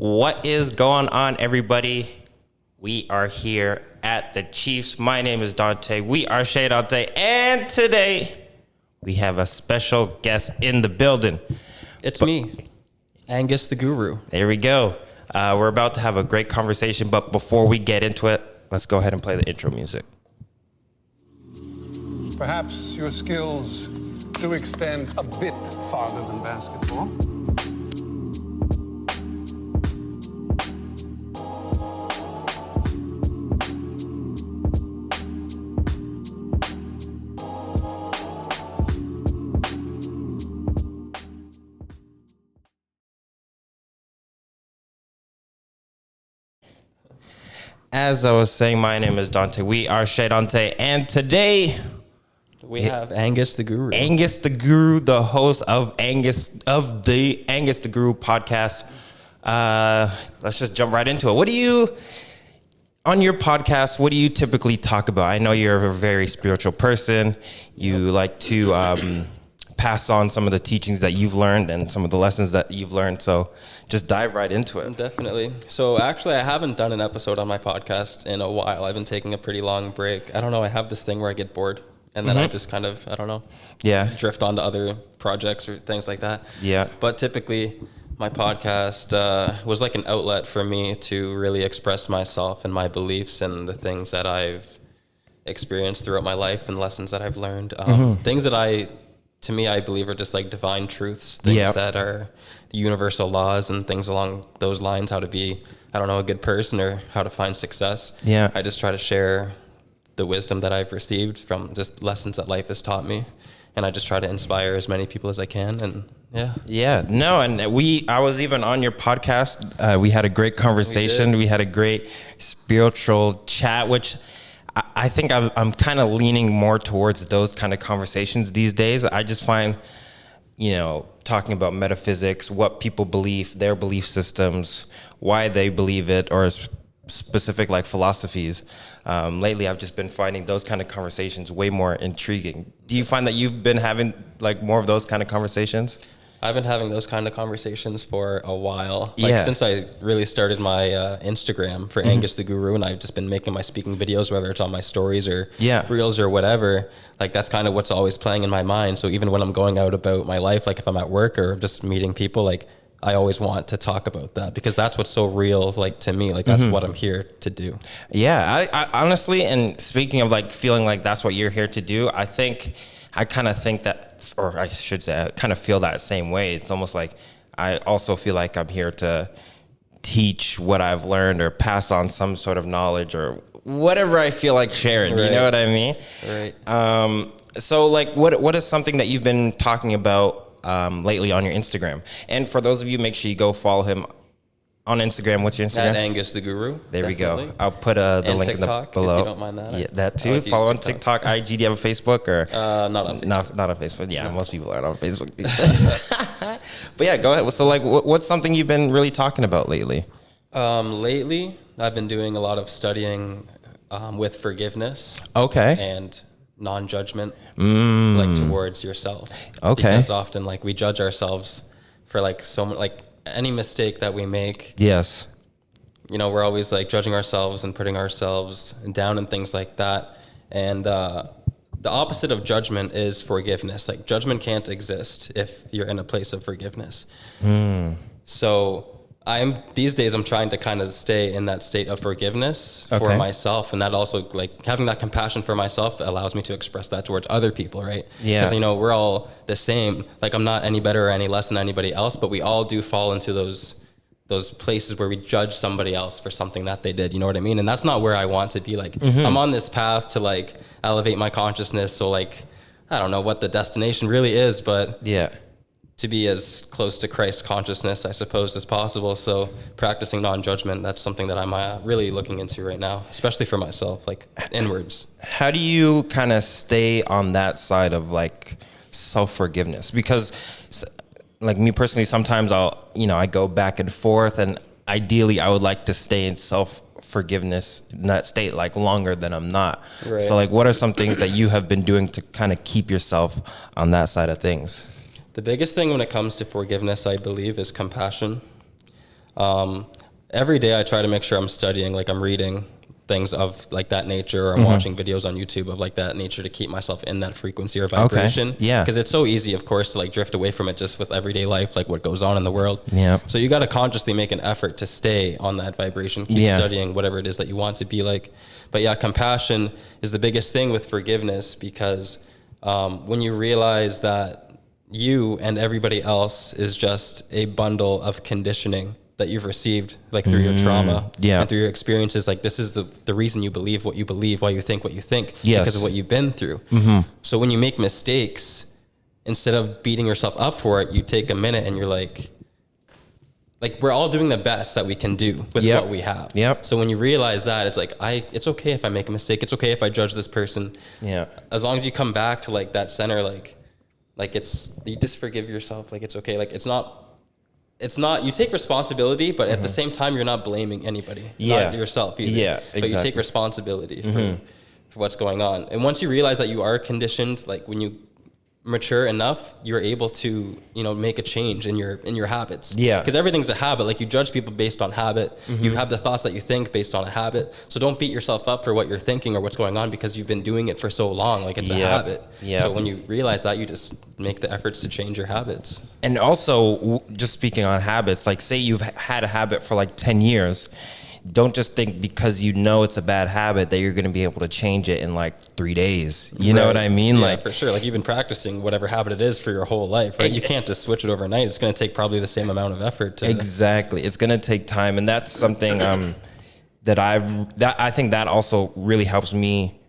What is going on, everybody? We are here at the Chiefs. My name is Dante. We are Chez Dante, and today we have a special guest in the building. It's me, Angus the Guru. There we go. We're about to have a great conversation, but before we get into it, let's go ahead and play the intro music. Perhaps your skills do extend a bit farther than basketball. As I was saying, my name is Dante. We are Chez Dante, and today we have Angus the Guru. Angus the Guru, the host of the Angus the Guru podcast. Let's just jump right into it. On your podcast, what do you typically talk about? I know you're a very spiritual person. You like to pass on some of the teachings that you've learned and some of the lessons that you've learned. So just dive right into it. Definitely. So actually, I haven't done an episode on my podcast in a while. I've been taking a pretty long break. I don't know. I have this thing where I get bored and then I just kind of, drift onto other projects or things like that. Yeah. But typically, my podcast was like an outlet for me to really express myself and my beliefs and the things that I've experienced throughout my life and lessons that I've learned. Things that I believe are just like divine truths, things that are the universal laws and things along those lines, how to be, a good person or how to find success. Yeah. I just try to share the wisdom that I've received from just lessons that life has taught me. And I just try to inspire as many people as I can. And I was even on your podcast. We had a great conversation. We had a great spiritual chat, which I think I'm kind of leaning more towards those kind of conversations these days. I just find, talking about metaphysics, what people believe, their belief systems, why they believe it, or specific like philosophies. Lately, I've just been finding those kind of conversations way more intriguing. Do you find that you've been having like more of those kind of conversations? I've been having those kind of conversations for a while. Since I really started my Instagram for Angus the Guru, and I've just been making my speaking videos, whether it's on my stories or reels or whatever. Like that's kind of what's always playing in my mind. So even when I'm going out about my life, like if I'm at work or just meeting people, like I always want to talk about that because that's what's so real, like to me, like that's what I'm here to do. Yeah, I honestly, and speaking of like feeling like that's what you're here to do, I kind of think that, or I should say, I kind of feel that same way. It's almost like I also feel like I'm here to teach what I've learned or pass on some sort of knowledge or whatever I feel like sharing. Right. You know what I mean? Right. So like, what is something that you've been talking about lately on your Instagram? And for those of you, make sure you go follow him on Instagram. What's your Instagram? At Angus the Guru. There definitely. We go. I'll put the link TikTok, below. if you don't mind that. Yeah, that too. Follow on TikTok, IG. Do you have a Facebook or? Not on Facebook. Not on Facebook. Yeah, no. Most people aren't on Facebook. But yeah, go ahead. So like, what's something you've been really talking about lately? Lately, I've been doing a lot of studying with forgiveness. Okay. And non-judgment, like towards yourself. Okay. Because often, like we judge ourselves for like any mistake that we make. Yes. We're always like judging ourselves and putting ourselves down and things like that. And the opposite of judgment is forgiveness. Like judgment can't exist if you're in a place of forgiveness. So these days I'm trying to kind of stay in that state of forgiveness for myself. And that also, like having that compassion for myself allows me to express that towards other people, right? Yeah. Because, we're all the same. Like I'm not any better or any less than anybody else, but we all do fall into those places where we judge somebody else for something that they did. You know what I mean? And that's not where I want to be. Like I'm on this path to like elevate my consciousness. So like, I don't know what the destination really is, but to be as close to Christ consciousness, I suppose, as possible. So practicing non-judgment, that's something that I'm really looking into right now, especially for myself, like inwards. How do you kind of stay on that side of like self-forgiveness? Because like me personally, sometimes I go back and forth, and ideally I would like to stay in self-forgiveness in that state like longer than I'm not. Right. So like, what are some things that you have been doing to kind of keep yourself on that side of things? The biggest thing when it comes to forgiveness, I believe, is compassion. Every day I try to make sure I'm studying, like I'm reading things of like that nature, or I'm watching videos on YouTube of like that nature to keep myself in that frequency or vibration. Okay. Yeah. Because it's so easy, of course, to like drift away from it just with everyday life, like what goes on in the world. Yeah. So you got to consciously make an effort to stay on that vibration, keep studying whatever it is that you want to be like. But yeah, compassion is the biggest thing with forgiveness, because when you realize that you and everybody else is just a bundle of conditioning that you've received, like through your trauma and through your experiences, like this is the reason you believe what you believe, why you think what you think, because of what you've been through. So when you make mistakes, instead of beating yourself up for it, you take a minute and you're like we're all doing the best that we can do with what we have. So when you realize that, it's like, it's okay if I make a mistake. It's okay if I judge this person. As long as you come back to like that center, like you just forgive yourself. Like, it's okay. Like, it's not, you take responsibility, but at the same time, you're not blaming anybody, not yourself either. But you take responsibility for what's going on. And once you realize that you are conditioned, like when you mature enough, you're able to, make a change in your habits. Because everything's a habit. Like, you judge people based on habit. You have the thoughts that you think based on a habit. So don't beat yourself up for what you're thinking or what's going on, because you've been doing it for so long. Like, it's a habit. So when you realize that, you just make the efforts to change your habits. And also, just speaking on habits, like say you've had a habit for like 10 years, don't just think because it's a bad habit that you're going to be able to change it in like 3 days. You know what I mean? Yeah, like, for sure. Like, you've been practicing whatever habit it is for your whole life, right? You can't just switch it overnight. It's going to take probably the same amount of effort. Exactly. It's going to take time. And that's something that I think that also really helps me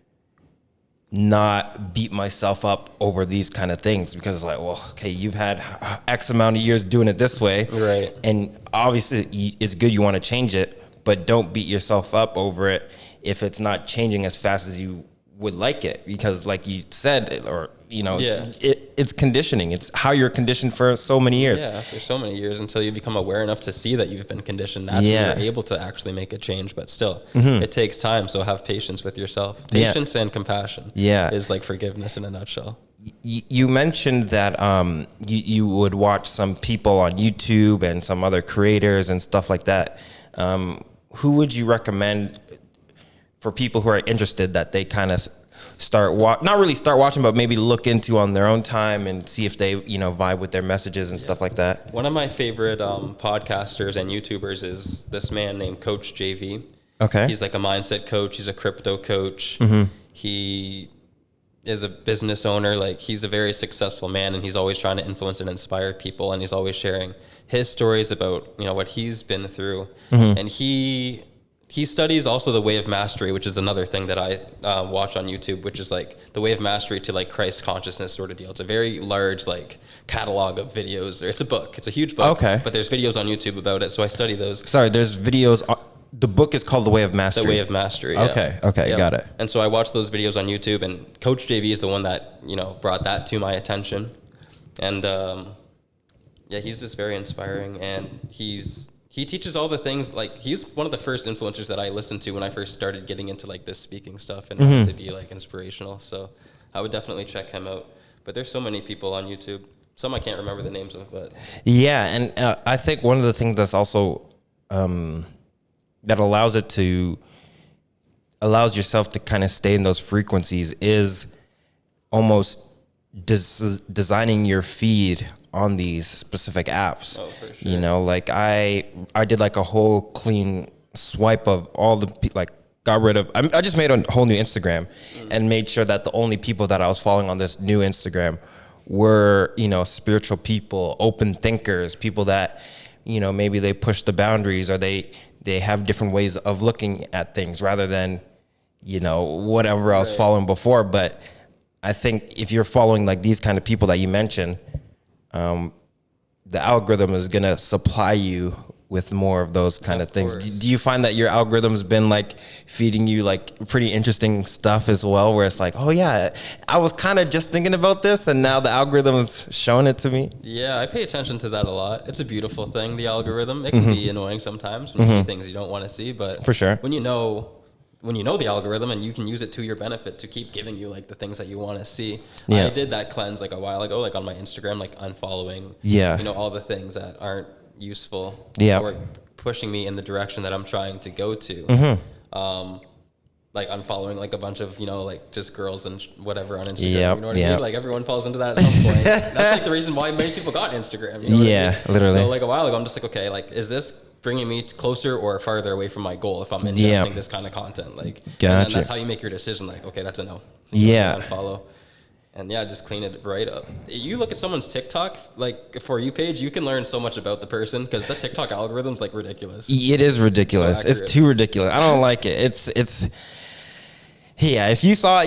not beat myself up over these kind of things, because it's like, well, okay, you've had X amount of years doing it this way. Right. And obviously it's good, you want to change it, but don't beat yourself up over it if it's not changing as fast as you would like it, because like you said, or it's conditioning. It's how you're conditioned for so many years. Yeah, for so many years, until you become aware enough to see that you've been conditioned. That's when you're able to actually make a change. But still, it takes time. So have patience with yourself. Patience and compassion is like forgiveness in a nutshell. You mentioned that you would watch some people on YouTube and some other creators and stuff like that. Who would you recommend for people who are interested, that they kind of not really start watching, but maybe look into on their own time and see if they, vibe with their messages and stuff like that? One of my favorite podcasters and YouTubers is this man named Coach JV. Okay. He's like a mindset coach. He's a crypto coach. He is a business owner. Like, he's a very successful man, and he's always trying to influence and inspire people. And he's always sharing his stories about, what he's been through. And he studies also the way of mastery, which is another thing that I watch on YouTube, which is like the way of mastery to like Christ consciousness sort of deal. It's a very large like catalog of videos, or it's a book. It's a huge book. Okay. But there's videos on YouTube about it, so I study those. Sorry, there's videos. The book is called The Way of Mastery. The Way of Mastery. Okay. Okay. Yeah. Got it. And so I watch those videos on YouTube, and Coach JV is the one that brought that to my attention, and he's just very inspiring, and he teaches all the things. Like, he's one of the first influencers that I listened to when I first started getting into like this speaking stuff and wanted to be like inspirational. So I would definitely check him out. But there's so many people on YouTube. Some I can't remember the names of, but yeah. And I think one of the things that's also that allows yourself to kind of stay in those frequencies is almost designing your feed on these specific apps. Oh, for sure. Like I did like a whole clean swipe of all the, like, got rid of, I just made a whole new Instagram and made sure that the only people that I was following on this new Instagram were, spiritual people, open thinkers, people that, maybe they push the boundaries, or they have different ways of looking at things rather than, whatever I was following before. But I think if you're following like these kind of people that you mentioned, the algorithm is going to supply you with more of those kind of things. Do you find that your algorithm's been like feeding you like pretty interesting stuff as well, where it's like, oh yeah, I was kind of just thinking about this and now the algorithm's showing it to me? Yeah, I pay attention to that a lot. It's a beautiful thing, the algorithm. It can be annoying sometimes when you see things you don't want to see, but for sure, when you know the algorithm and you can use it to your benefit to keep giving you like the things that you want to see. I did that cleanse like a while ago, like on my Instagram, like unfollowing, all the things that aren't useful or pushing me in the direction that I'm trying to go to. Like unfollowing like a bunch of, you know, like just girls and whatever on Instagram. You know what I mean? Like everyone falls into that at some point. That's like the reason why many people got Instagram. You know what I mean? Literally. So like a while ago, I'm just like, okay, like is this bringing me closer or farther away from my goal if I'm ingesting this kind of content? Like, and that's how you make your decision. Like, okay, that's a no. Unfollow. And just clean it right up. You look at someone's TikTok, like For You page, you can learn so much about the person because the TikTok algorithm's like ridiculous. It is ridiculous. So it's too ridiculous. I don't like it. It's if you saw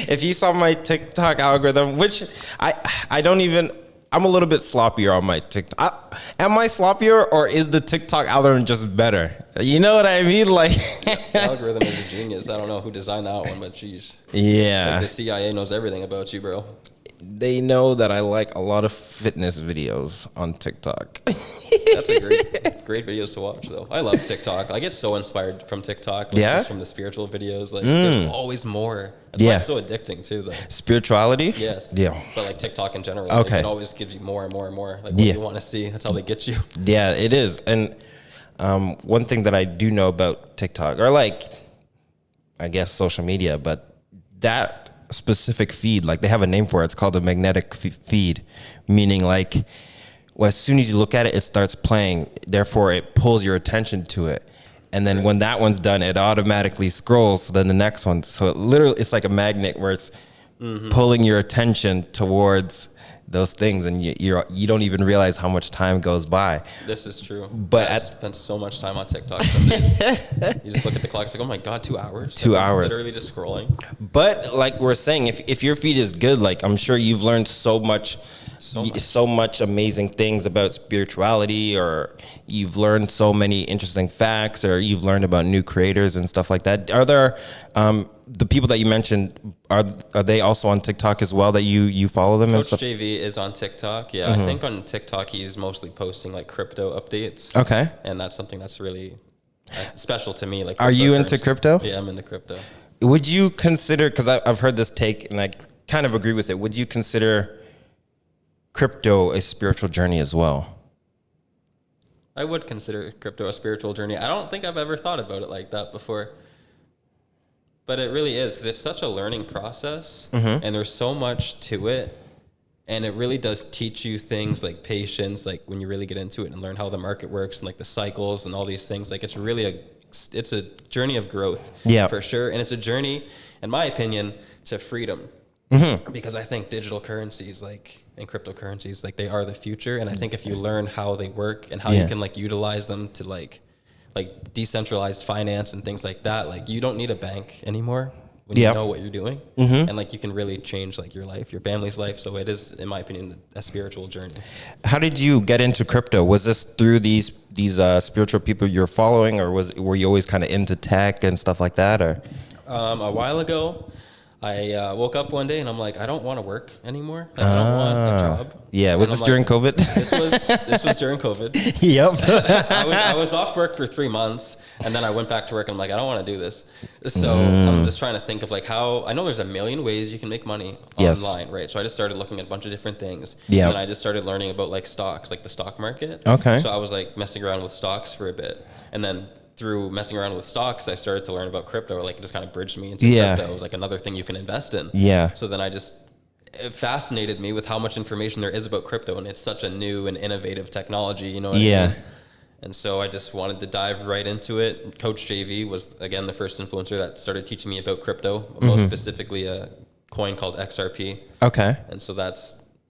if you saw my TikTok algorithm, which I don't even, I'm a little bit sloppier on my TikTok. Am I sloppier or is the TikTok algorithm just better? You know what I mean? Like the algorithm is a genius. I don't know who designed that one, but geez. Yeah. Like the CIA knows everything about you, bro. They know that I like a lot of fitness videos on TikTok. That's a great videos to watch, though. I love TikTok. I get so inspired from TikTok. Like, just from the spiritual videos. Like, there's always more. That's why it's so addicting, too, though. Spirituality? Yes. Yeah. But, like, TikTok in general. Like, it always gives you more and more and more. Like, what you want to see. That's how they get you. Yeah, it is. And one thing that I do know about TikTok, or, like, I guess social media, but that specific feed, like they have a name for it. It's called a magnetic feed, meaning like, well, as soon as you look at it, it starts playing. Therefore, it pulls your attention to it. And then when that one's done, it automatically scrolls to then the next one. So it's like a magnet where it's pulling your attention towards those things, and you don't even realize how much time goes by. This is true. But I spent so much time on TikTok some days. You just look at the clock, it's like, oh my God, 2 hours. 2 hours. Literally just scrolling. But like we're saying, if your feed is good, like I'm sure you've learned so much amazing things about spirituality, or you've learned so many interesting facts, or you've learned about new creators and stuff like that. Are there the people that you mentioned, are they also on TikTok as well, that you follow them? 𝁟There is on TikTok. I think on TikTok he's mostly posting like crypto updates. Okay. And that's something that's really special to me. Like, are you into crypto? Yeah, I'm into crypto. Would you consider, because I've heard this take and I kind of agree with it, would you consider crypto a spiritual journey as well? I would consider crypto a spiritual journey. I don't think I've ever thought about it like that before. But it really is, because it's such a learning process, and there's so much to it, and it really does teach you things like patience, like when you really get into it and learn how the market works and like the cycles and all these things. Like it's really it's a journey of growth, for sure, and it's a journey, in my opinion, to freedom, because I think digital currencies and cryptocurrencies, like they are the future, and I think if you learn how they work and how you can like utilize them to like decentralized finance and things like that, like you don't need a bank anymore when you know what you're doing, and like you can really change like your life, your family's life. So it is, in my opinion, a spiritual journey. How did you get into crypto? Was this through these spiritual people you're following, or were you always kind of into tech and stuff like that? Or a while ago, I woke up one day and I'm like, I don't want to work anymore. Like, I don't want a job. Yeah, was this during COVID? This was during COVID. Yep. I was off work for 3 months, and then I went back to work and I'm like, I don't want to do this. So I'm just trying to think of like how, I know there's a million ways you can make money online, right? So I just started looking at a bunch of different things. Yeah. And I just started learning about like stocks, like the stock market. Okay. So I was like messing around with stocks for a bit, and then through messing around with stocks, I started to learn about crypto. Like it just kind of bridged me into crypto. It was like another thing you can invest in. Yeah. So then it fascinated me with how much information there is about crypto, and it's such a new and innovative technology, you know what I mean? And so I just wanted to dive right into it. And 𝁟There was, again, the first influencer that started teaching me about crypto, most specifically a coin called XRP. Okay. And so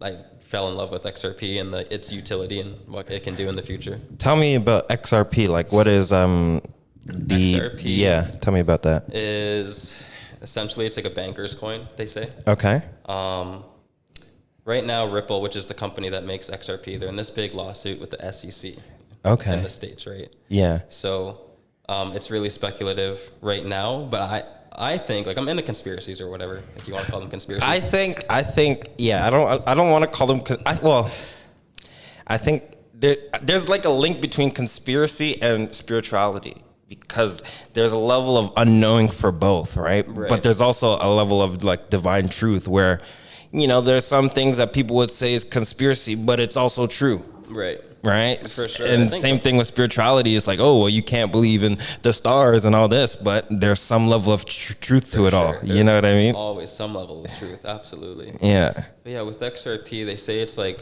I fell in love with XRP and its utility and what it can do in the future. Tell me about XRP. Like, what is XRP? Yeah, tell me about that. Is essentially, it's like a banker's coin, they say. Okay. Right now, Ripple, which is the company that makes XRP, they're in this big lawsuit with the SEC. Okay. In the States, right? Yeah. So it's really speculative right now, but I think, like, I'm into conspiracies or whatever, if you want to call them conspiracies. I think, yeah, I don't want to call them, I think there's like a link between conspiracy and spirituality, because there's a level of unknowing for both, right? But there's also a level of like divine truth where, you know, there's some things that people would say is conspiracy, but it's also true. Right. Right. For sure. And same thing with spirituality. It's like, oh, well, you can't believe in the stars and all this, but there's some level of truth to it all. You know what I mean? Always some level of truth. Absolutely. Yeah. But yeah, with XRP, they say it's like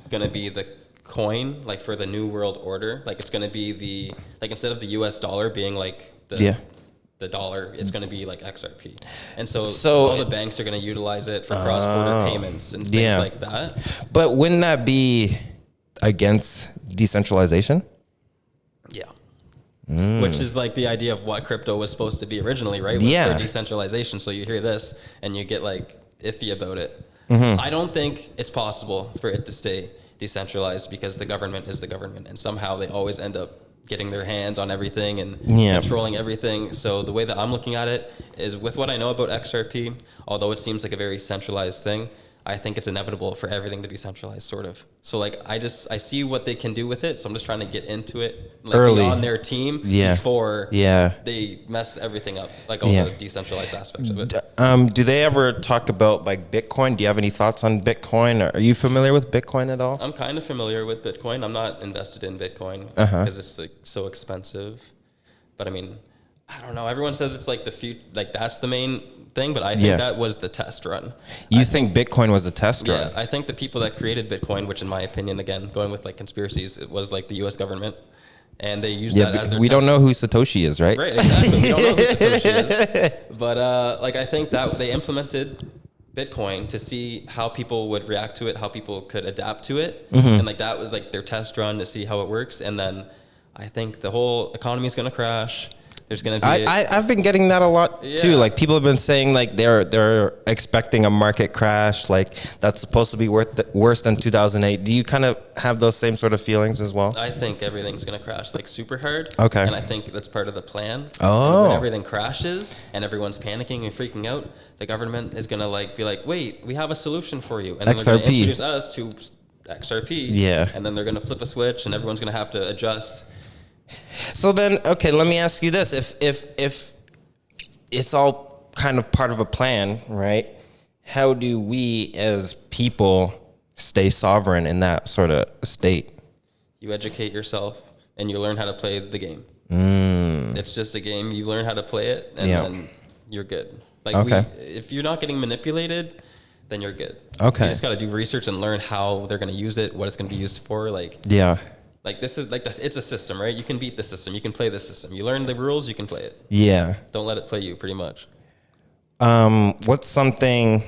going to be the coin, like for the new world order. Like it's going to be the, like instead of the US dollar being like the dollar, it's going to be like XRP. And so all the banks are going to utilize it for cross-border payments and things like that. But wouldn't that be against decentralization? Yeah. Which is like the idea of what crypto was supposed to be originally, right? Was for decentralization. So you hear this and you get like iffy about it. I don't think it's possible for it to stay decentralized because the government is the government, and somehow they always end up getting their hands on everything and controlling everything. So the way that I'm looking at it is, with what I know about XRP, although it seems like a very centralized thing, I think it's inevitable for everything to be centralized, sort of. So like I see what they can do with it, so I'm just trying to get into it like early on their team before they mess everything up, like all the decentralized aspects of it. Do they ever talk about like Bitcoin? Do you have any thoughts on Bitcoin? Are you familiar with Bitcoin at all? I'm kind of familiar with Bitcoin. I'm not invested in Bitcoin because it's like so expensive. But I mean, I don't know. Everyone says it's like the future, like that's the main thing, but I think that was the test run. You think Bitcoin was a test run? Yeah, I think the people that created Bitcoin, which in my opinion, again, going with like conspiracies, it was like the U.S. government, and they used that as their we don't know who Satoshi is, right? Right, exactly. We don't know who Satoshi is. But like I think that they implemented Bitcoin to see how people would react to it, how people could adapt to it, and like that was like their test run to see how it works. And then I think the whole economy is going to crash. There's going to be I've been getting that a lot too. Like people have been saying like they're expecting a market crash, like that's supposed to be worse than 2008. Do you kind of have those same sort of feelings as well? I think everything's going to crash like super hard. Okay. And I think that's part of the plan. Oh. And when everything crashes and everyone's panicking and freaking out, the government is going to like be like, wait, we have a solution for you. And then they're going to introduce us to XRP. Yeah. And then they're going to flip a switch and everyone's going to have to adjust. So then, okay, let me ask you this: if it's all kind of part of a plan, right? How do we as people stay sovereign in that sort of state? You educate yourself and you learn how to play the game. It's just a game. You learn how to play it, and then you're good. Like if you're not getting manipulated, then you're good. Okay. You just got to do research and learn how they're going to use it, what it's going to be used for. Like Like this is like this. It's a system, right? You can beat the system. You can play the system. You learn the rules. You can play it. Yeah. Don't let it play you. Pretty much. What's something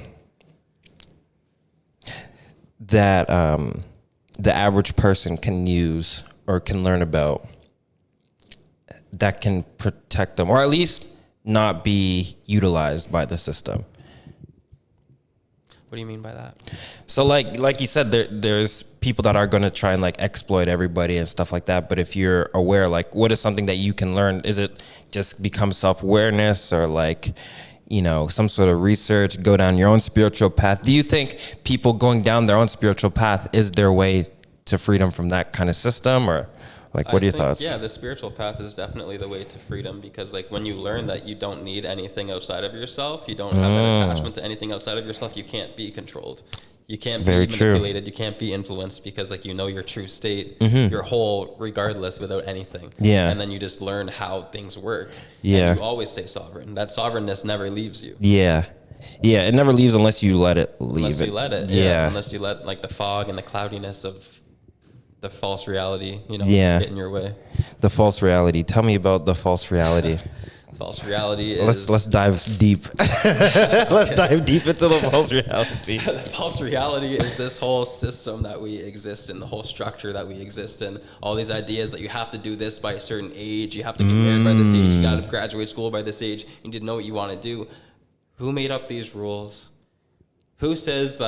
that the average person can use or can learn about that can protect them, or at least not be utilized by the system? What do you mean by that? So like you said, there's people that are going to try and like exploit everybody and stuff like that. But if you're aware, like what is something that you can learn? Is it just become self-awareness, or like, you know, some sort of research, go down your own spiritual path? Do you think people going down their own spiritual path is their way to freedom from that kind of system? Or like, what are your thoughts? Yeah, the spiritual path is definitely the way to freedom, because like when you learn that you don't need anything outside of yourself, you don't have that attachment to anything outside of yourself, you can't be controlled. You can't be manipulated. You can't be influenced, because like you know your true state, you're whole regardless without anything. Yeah. And then you just learn how things work. Yeah. And you always stay sovereign. That sovereignness never leaves you. Yeah. Yeah, it never leaves unless you let it leave. Unless you let it. Yeah. Unless you let like the fog and the cloudiness of the false reality, you know, get in your way. The false reality. Tell me about the false reality. False reality is... Let's dive deep. Let's dive deep into the false reality. The false reality is this whole system that we exist in, the whole structure that we exist in, all these ideas that you have to do this by a certain age, you have to get married by this age, you got to graduate school by this age, you need to know what you want to do. Who made up these rules? Who says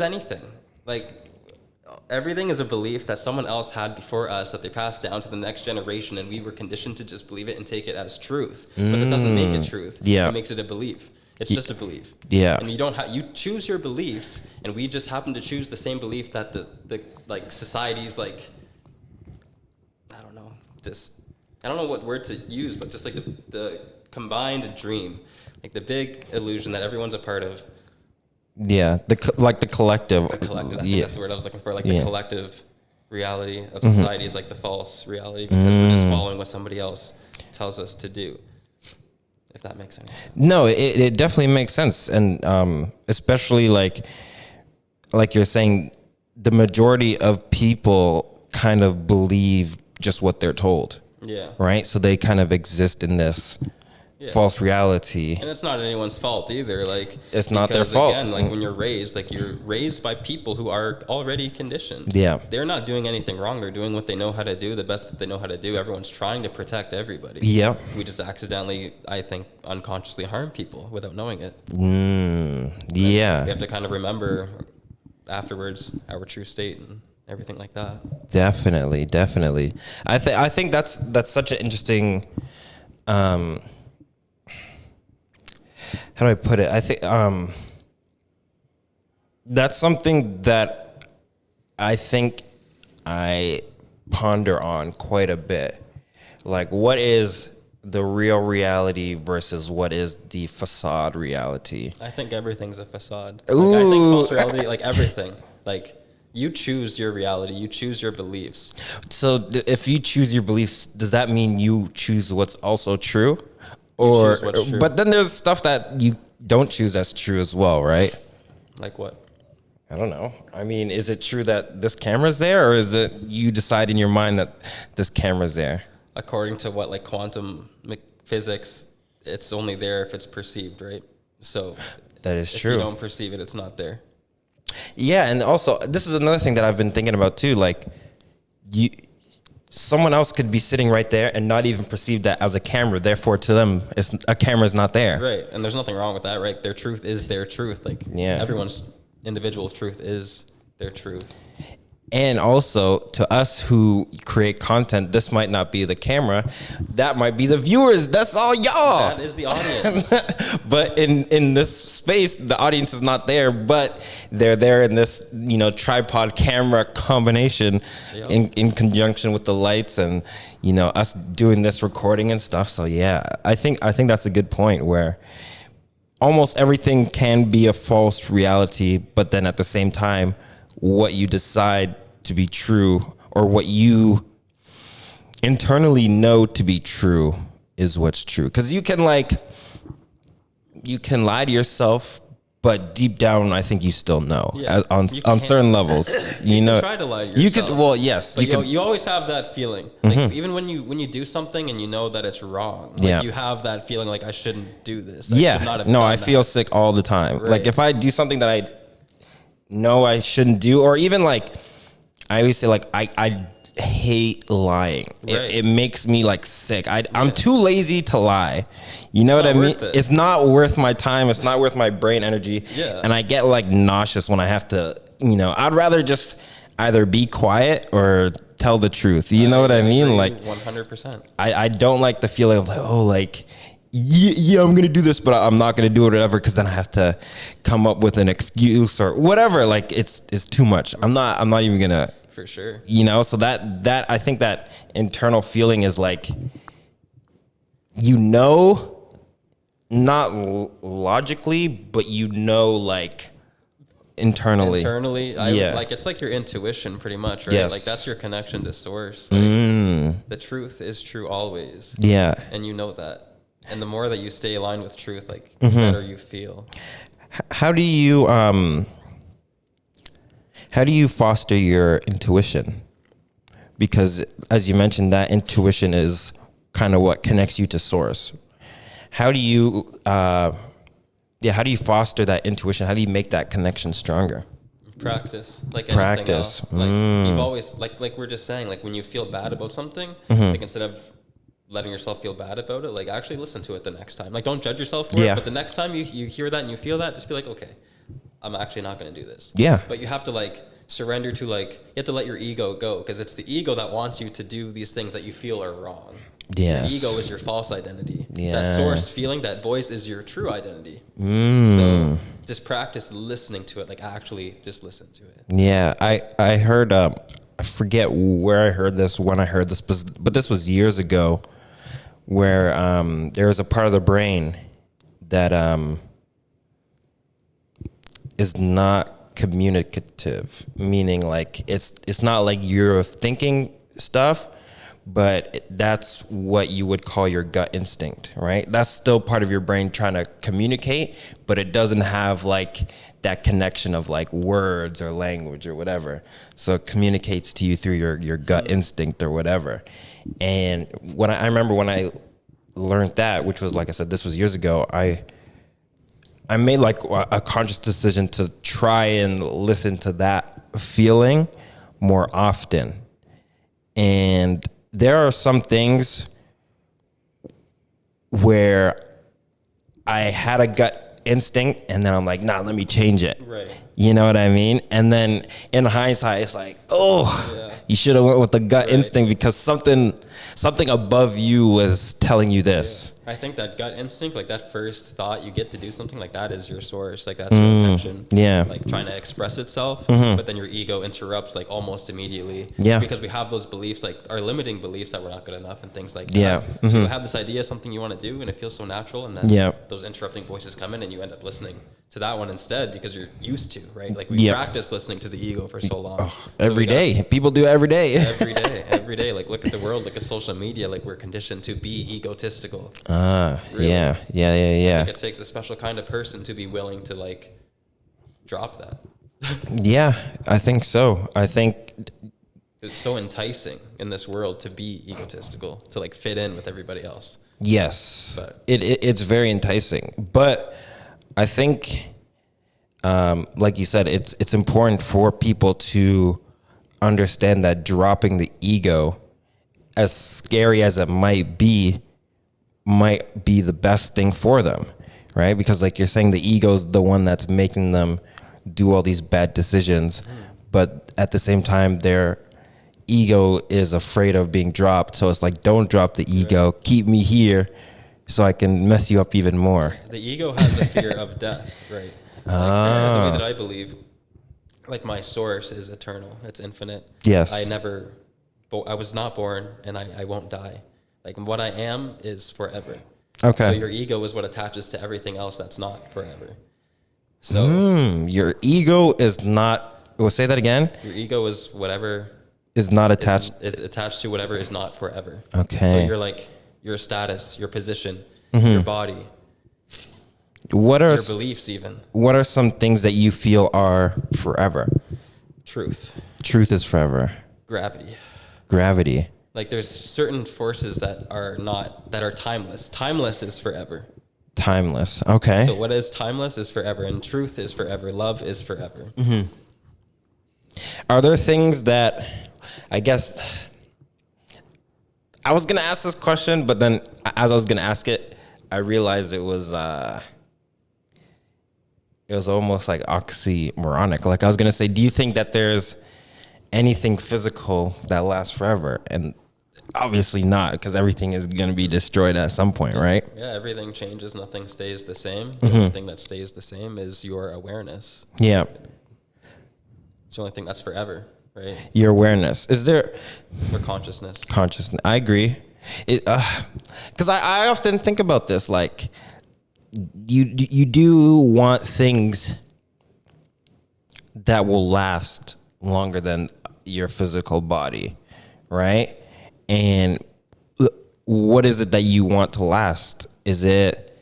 anything? Like, everything is a belief that someone else had before us that they passed down to the next generation, and we were conditioned to just believe it and take it as truth. But that doesn't make it truth. Yeah. It makes it a belief. It's just a belief. Yeah. And you choose your beliefs, and we just happen to choose the same belief that the like society's like, I don't know what word to use, but just like the combined dream, like the big illusion that everyone's a part of. Yeah, the collective. The collective. I think that's the word I was looking for. Like the collective reality of society is like the false reality because we're just following what somebody else tells us to do. If that makes any sense. No, it definitely makes sense. And especially like you're saying, the majority of people kind of believe just what they're told. Yeah. Right? So they kind of exist in this false reality. And it's not anyone's fault either. Like, it's not their fault. Again, like when you're raised by people who are already conditioned. Yeah. They're not doing anything wrong. They're doing what they know how to do, the best that they know how to do. Everyone's trying to protect everybody. Yeah. We just accidentally, I think, unconsciously harm people without knowing it. Yeah. We have to kind of remember afterwards our true state and everything like that. Definitely. I think that's such an interesting. How do I put it? I think that's something that I think I ponder on quite a bit. Like, what is the real reality versus what is the facade reality? I think everything's a facade. Like, I think false reality, like everything. Like, you choose your reality. You choose your beliefs. So if you choose your beliefs, does that mean you choose what's also true? Or, true. But then there's stuff that you don't choose as true as well, right? Like what? I don't know. I mean, is it true that this camera's there, or is it you decide in your mind that this camera's there? According to what, like quantum physics, it's only there if it's perceived, right? So that is if true. you don't perceive it, it's not there. Yeah, and also this is another thing that I've been thinking about too. Like, someone else could be sitting right there and not even perceive that as a camera. Therefore, to them, a camera's not there. Right, and there's nothing wrong with that, right? Their truth is their truth. Like, everyone's individual truth is their truth. And also, to us who create content, this might not be the camera. That might be the viewers. That's all y'all. That is the audience. But in this space, the audience is not there, but they're there in this, tripod camera combination in conjunction with the lights and, us doing this recording and stuff. So, yeah, I think that's a good point where almost everything can be a false reality, but then at the same time, what you decide to be true or what you internally know to be true is what's true. Because you can lie to yourself, but deep down, I think you still know on certain levels. You know, try to lie to yourself. You could, well, yes, you always have that feeling. Like even when you do something and you know that it's wrong, like you have that feeling like I shouldn't do this. I should not have done I that. feel sick all the time. Right. Like if I do something that I know I shouldn't do, or even like I always say, like I hate lying. Right. It makes me like sick. I'm too lazy to lie. You know what I mean? It. It's not worth my time. It's not worth my brain energy. Yeah. And I get like nauseous when I have to. I'd rather just either be quiet or tell the truth. You know what I mean? Like 100%. I don't like the feeling of like, yeah, I'm gonna do this, but I'm not gonna do it, whatever, because then I have to come up with an excuse or whatever. Like it's too much. I'm not even gonna. For sure. So that I think that internal feeling is like, not logically, but like internally. Like it's like your intuition pretty much, right? Yes. Like that's your connection to source. Like the truth is true always. Yeah. And you know that. And the more that you stay aligned with truth, like the better you feel. How do you foster your intuition? Because as you mentioned, that intuition is kind of what connects you to source. How do you foster that intuition? How do you make that connection stronger? Practice, like anything else. Like you've always, like we're just saying, like when you feel bad about something, like instead of letting yourself feel bad about it, like actually listen to it the next time. Like don't judge yourself for it, but the next time you hear that and you feel that, just be like, okay, I'm actually not going to do this. Yeah. But you have to like surrender to you have to let your ego go, because it's the ego that wants you to do these things that you feel are wrong. Yes. Your ego is your false identity. Yeah. That source feeling, that voice is your true identity. So just practice listening to it, like actually just listen to it. Yeah. I heard, I forget where I heard this, when I heard this, but this was years ago, where there was a part of the brain that is not communicative, meaning like it's not like you're thinking stuff, but that's what you would call your gut instinct, right? That's still part of your brain trying to communicate, but it doesn't have like that connection of like words or language or whatever. So it communicates to you through your gut instinct or whatever. And when I remember when I learned that, which was, like I said, this was years ago, I made like a conscious decision to try and listen to that feeling more often. And there are some things where I had a gut instinct and then I'm like, nah, let me change it. Right. You know what I mean? And then in hindsight, it's like, you should have went with the gut instinct because something above you was telling you this. Yeah. I think that gut instinct, like that first thought you get to do something like that is your source. Like that's your intention. Yeah. Like trying to express itself, but then your ego interrupts like almost immediately. Yeah. Because we have those beliefs, like our limiting beliefs that we're not good enough and things like that. Yeah. So you have this idea, something you want to do, and it feels so natural, and then those interrupting voices come in, and you end up listening to that one instead because you're used to, right? Like we practice listening to the ego for so long. Every day. People do it every day. every day. Like look at the world, look at social media, like we're conditioned to be egotistical. Really? Yeah. Like it takes a special kind of person to be willing to like drop that. Yeah, I think so. I think it's so enticing in this world to be egotistical, to like fit in with everybody else. Yes, but it's very enticing. But I think, like you said, it's important for people to understand that dropping the ego, as scary as it might be the best thing for them, right? Because like you're saying, the ego's the one that's making them do all these bad decisions, but at the same time, their ego is afraid of being dropped. So it's like, don't drop the ego, keep me here so I can mess you up even more. The ego has a fear of death, right? Like, the way that I believe, like my source is eternal, it's infinite. Yes. I was not born and I won't die. Like what I am is forever. Okay. So your ego is what attaches to everything else that's not forever. So your ego is not. Well, say that again. Your ego is whatever is not attached. Is attached to whatever is not forever. Okay. So you're like your status, your position, your body. What are your beliefs even? What are some things that you feel are forever? Truth. Truth is forever. Gravity. Like there's certain forces that are timeless. Timeless is forever. Timeless. Okay. So what is timeless is forever, and truth is forever. Love is forever. Mm-hmm. Are there things that, I guess, I was gonna ask this question, but then as I was gonna ask it, I realized it was almost like oxymoronic. Like I was gonna say, do you think that there's anything physical that lasts forever? And obviously not, because everything is going to be destroyed at some point, right? Yeah, everything changes. Nothing stays the same. The only thing that stays the same is your awareness. Yeah. It's the only thing that's forever, right? Your awareness. Is there... Or consciousness. Consciousness. I agree. Because I often think about this, like, you do want things that will last longer than your physical body, right? And what is it that you want to last? Is it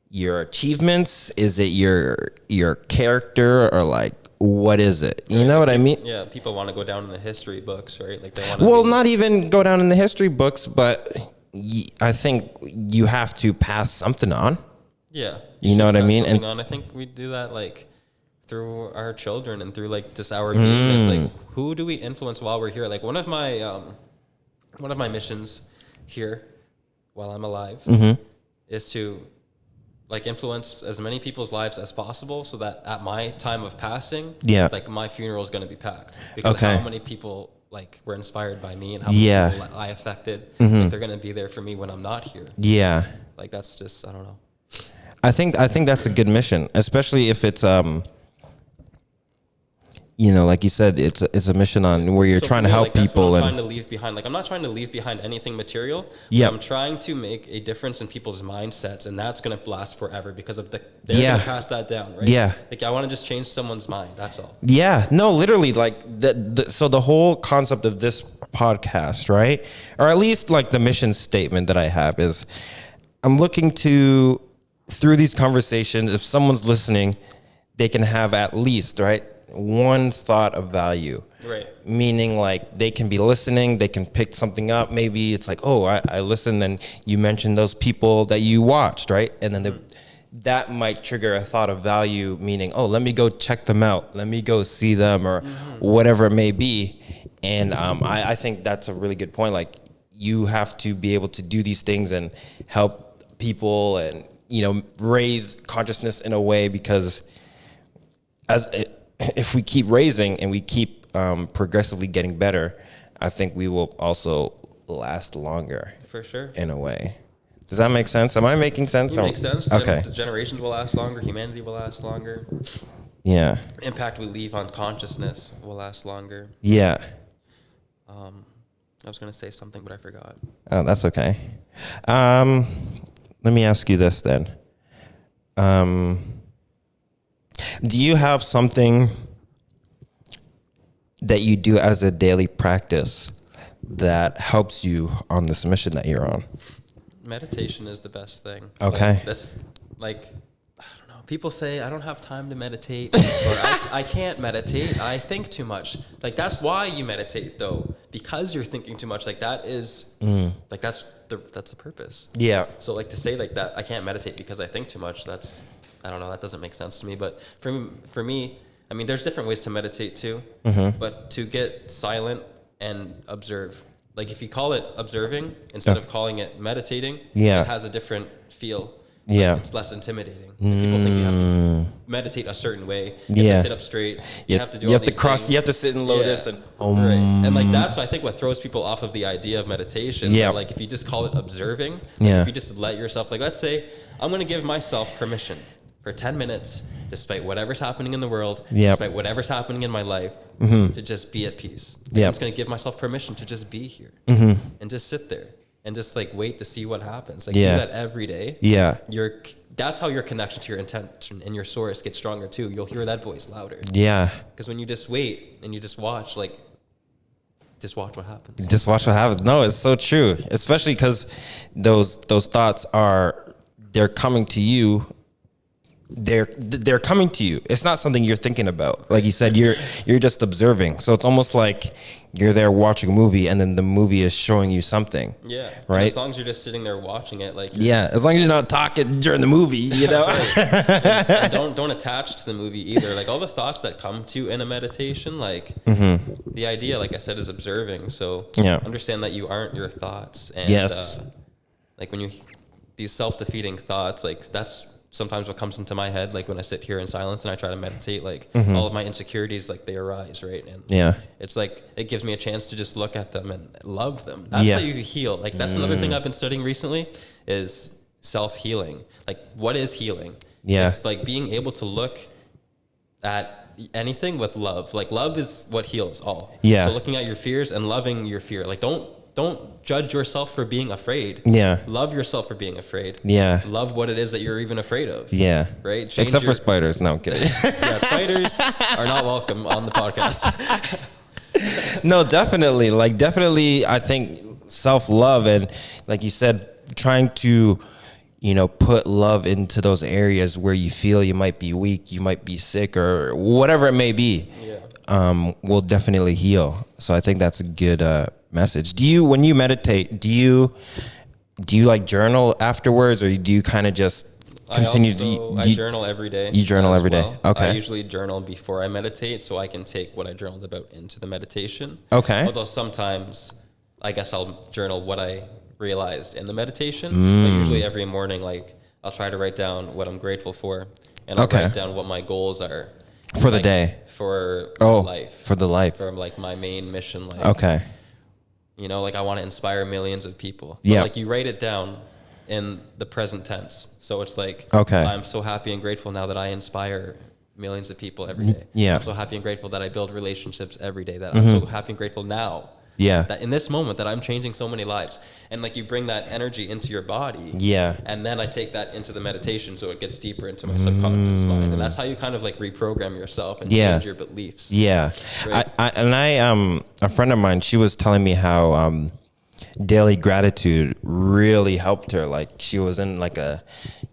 your achievements? Is it your character? Or like, what is it? You know what I mean? Yeah, people want to go down in the history books, right? Like they want to. Well, not even go down in the history books, but I think you have to pass something on. Yeah, you know what I mean. And I think we do that like through our children and through like just our beingness. Like, who do we influence while we're here? Like one of my missions here while I'm alive is to like influence as many people's lives as possible so that at my time of passing, like my funeral is going to be packed because how many people like were inspired by me and how many people I affected, like, they're going to be there for me when I'm not here. Yeah. Like that's just, I don't know. I think that's a good mission, especially if it's like you said, it's a mission on where you're So trying for to me, help like, that's people what I'm and trying to leave behind. Like, I'm not trying to leave behind anything material. Yeah. I'm trying to make a difference in people's mindsets, and that's going to last forever because of they're Yeah. going to pass that down, right? Yeah. Like, I want to just change someone's mind. That's all. Yeah, no, literally, like so the whole concept of this podcast, right, or at least like the mission statement that I have is, I'm looking to, through these conversations, if someone's listening, they can have at least, right, one thought of value. Right. Meaning, like, they can be listening, they can pick something up. Maybe it's like, oh, I listened and you mentioned those people that you watched, right? And then that might trigger a thought of value, meaning, oh, let me go check them out. Let me go see them, or whatever it may be. And I think that's a really good point. Like, you have to be able to do these things and help people and, raise consciousness in a way, because if we keep raising and we keep progressively getting better, I think we will also last longer. For sure. In a way. Does that make sense? Am I making sense? It makes sense. Okay. The generations will last longer. Humanity will last longer. Yeah. The impact we leave on consciousness will last longer. Yeah. I was going to say something, but I forgot. Oh, that's okay. Let me ask you this then. Do you have something that you do as a daily practice that helps you on this mission that you're on? Meditation is the best thing. Okay. Like, that's like, I don't know. People say I don't have time to meditate, or I can't meditate. I think too much. Like, that's why you meditate, though, because you're thinking too much. Like, that is like that's the purpose. Yeah. So, like, to say like that, I can't meditate because I think too much. That's, I don't know. That doesn't make sense to me. But for me, I mean, there's different ways to meditate too. But to get silent and observe. Like, if you call it observing instead of calling it meditating, it has a different feel. Yeah. It's less intimidating. People think you have to meditate a certain way. You have to sit up straight. You have to do all these things. You have to sit in lotus and right. And like, that's I think what throws people off of the idea of meditation. Yeah. But like, if you just call it observing, if you just let yourself, like, let's say I'm going to give myself permission for 10 minutes, despite whatever's happening in the world, despite whatever's happening in my life, to just be at peace. I'm just going to give myself permission to just be here and just sit there and just like wait to see what happens. Like, do that every day. Yeah. That's how your connection to your intention and your source gets stronger too. You'll hear that voice louder. Yeah. Because when you just wait and you just watch, like, just watch what happens. Just watch what happens. No, it's so true. Especially because those thoughts they're coming to you. They're coming to you. It's not something you're thinking about. Like you said, you're just observing. So it's almost like you're there watching a movie, and then the movie is showing you something. Yeah. Right. And as long as you're just sitting there watching it, like, as long as you're not talking during the movie, and don't attach to the movie either. Like, all the thoughts that come to you in a meditation, like the idea, like I said, is observing. So understand that you aren't your thoughts. And like, when these self-defeating thoughts, like, that's sometimes what comes into my head, like when I sit here in silence and I try to meditate, like all of my insecurities, like, they arise, right? And it's like, it gives me a chance to just look at them and love them. That's how you heal. Like, that's another thing I've been studying recently is self-healing. Like, what is healing? It's like being able to look at anything with love. Like, love is what heals all. So looking at your fears and loving your fear. Like, don't judge yourself for being afraid. Love yourself for being afraid. Love what it is that you're even afraid of. Right? Except for spiders. No, I'm kidding. Spiders are not welcome on the podcast. No, definitely. Like, definitely, I think self-love, and like you said, trying to, put love into those areas where you feel you might be weak, you might be sick, or whatever it may be, will definitely heal. So I think that's a good message. When you meditate, do you like journal afterwards, or do you kind of just continue? I journal every day. You journal every day. Okay. I usually journal before I meditate, so I can take what I journaled about into the meditation. Okay. Although sometimes, I guess I'll journal what I realized in the meditation. But usually every morning, like, I'll try to write down what I'm grateful for, and I'll write down what my goals are for the day, for life, for like my main mission. Like, okay. Like, I want to inspire millions of people. But like, you write it down in the present tense. So it's like, I'm so happy and grateful now that I inspire millions of people every day. Yeah. I'm so happy and grateful that I build relationships every day. That I'm so happy and grateful now. Yeah. That in this moment that I'm changing so many lives. And like you bring that energy into your body. Yeah. And then I take that into the meditation so it gets deeper into my subconscious mind. And that's how you kind of like reprogram yourself and change your beliefs. Yeah. Right? A friend of mine, she was telling me how daily gratitude really helped her. Like she was in like a,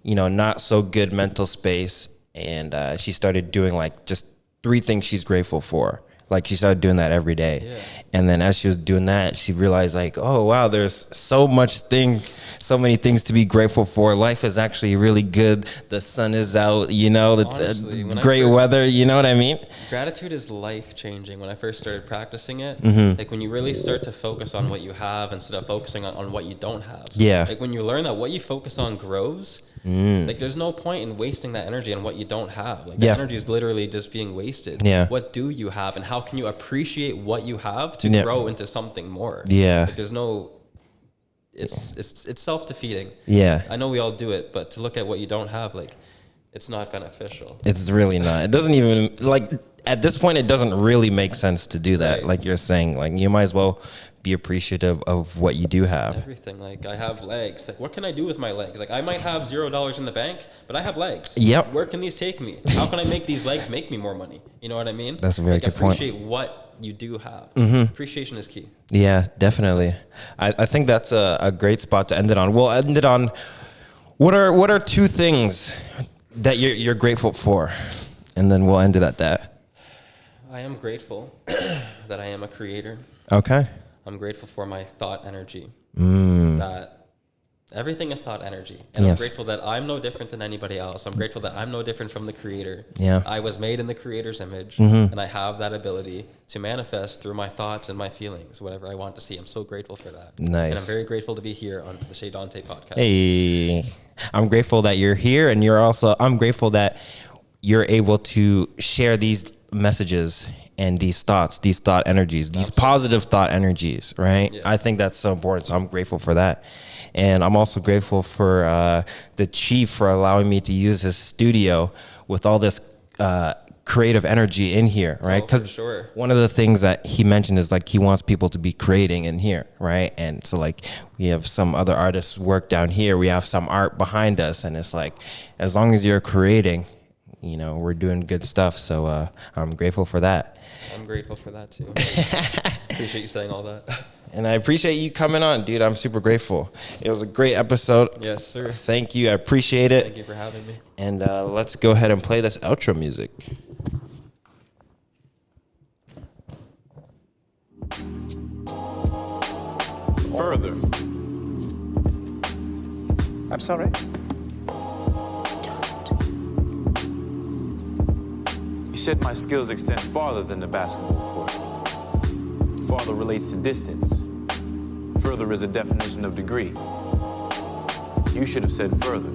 not so good mental space. And she started doing like just 3 things she's grateful for. Like she started doing that every day. Yeah. And then as she was doing that, she realized like, oh wow, there's so many things to be grateful for. Life is actually really good. The sun is out, Honestly, it's great weather, you know what I mean? Gratitude is life changing. When I first started practicing it, Mm-hmm. like when you really start to focus on what you have instead of focusing on what you don't have. Yeah. Like when you learn that what you focus on grows, like there's no point in wasting that energy on what you don't have. Like that energy is literally just being wasted. Yeah. What do you have, and how can you appreciate what you have to grow into something more? Yeah. Like there's no. It's self-defeating. Yeah. I know we all do it, but to look at what you don't have, like, it's not beneficial. It's really not. It doesn't even, like, at this point, it doesn't really make sense to do that. Right. Like you're saying, like, you might as well be appreciative of what you do have. Everything. Like, I have legs. Like, what can I do with my legs? Like, I might have $0 in the bank, but I have legs. Yep. Where can these take me? How can I make these legs make me more money? You know what I mean? That's a very good point. Appreciate what you do have. Appreciation is key. Yeah, definitely. I think that's a great spot to end it on. We'll end it on, what are 2 things that you're grateful for? And then we'll end it at that. I am grateful that I am a creator. Okay. I'm grateful for my thought energy. That everything is thought energy. And I'm grateful that I'm no different than anybody else. I'm grateful that I'm no different from the creator. Yeah. I was made in the creator's image, and I have that ability to manifest through my thoughts and my feelings, whatever I want to see. I'm so grateful for that. Nice. And I'm very grateful to be here on the Chez Dante podcast. Hey, I'm grateful that you're here, and I'm grateful that you're able to share these messages and these thoughts, these thought energies, these positive thought energies, right? Yeah. I think that's so important. So I'm grateful for that. And I'm also grateful for the chief for allowing me to use his studio with all this creative energy in here, right? Because one of the things that he mentioned is like he wants people to be creating in here, right? And so like we have some other artists work down here. We have some art behind us, and it's like as long as you're creating, we're doing good stuff. So I'm grateful for that. I'm grateful for that too. Appreciate you saying all that. And I appreciate you coming on, dude. I'm super grateful. It was a great episode. Yes, sir. Thank you. I appreciate it. Thank you for having me. And let's go ahead and play this outro music. Further. I'm sorry? You said my skills extend farther than the basketball court. Farther relates to distance. Further is a definition of degree. You should have said further.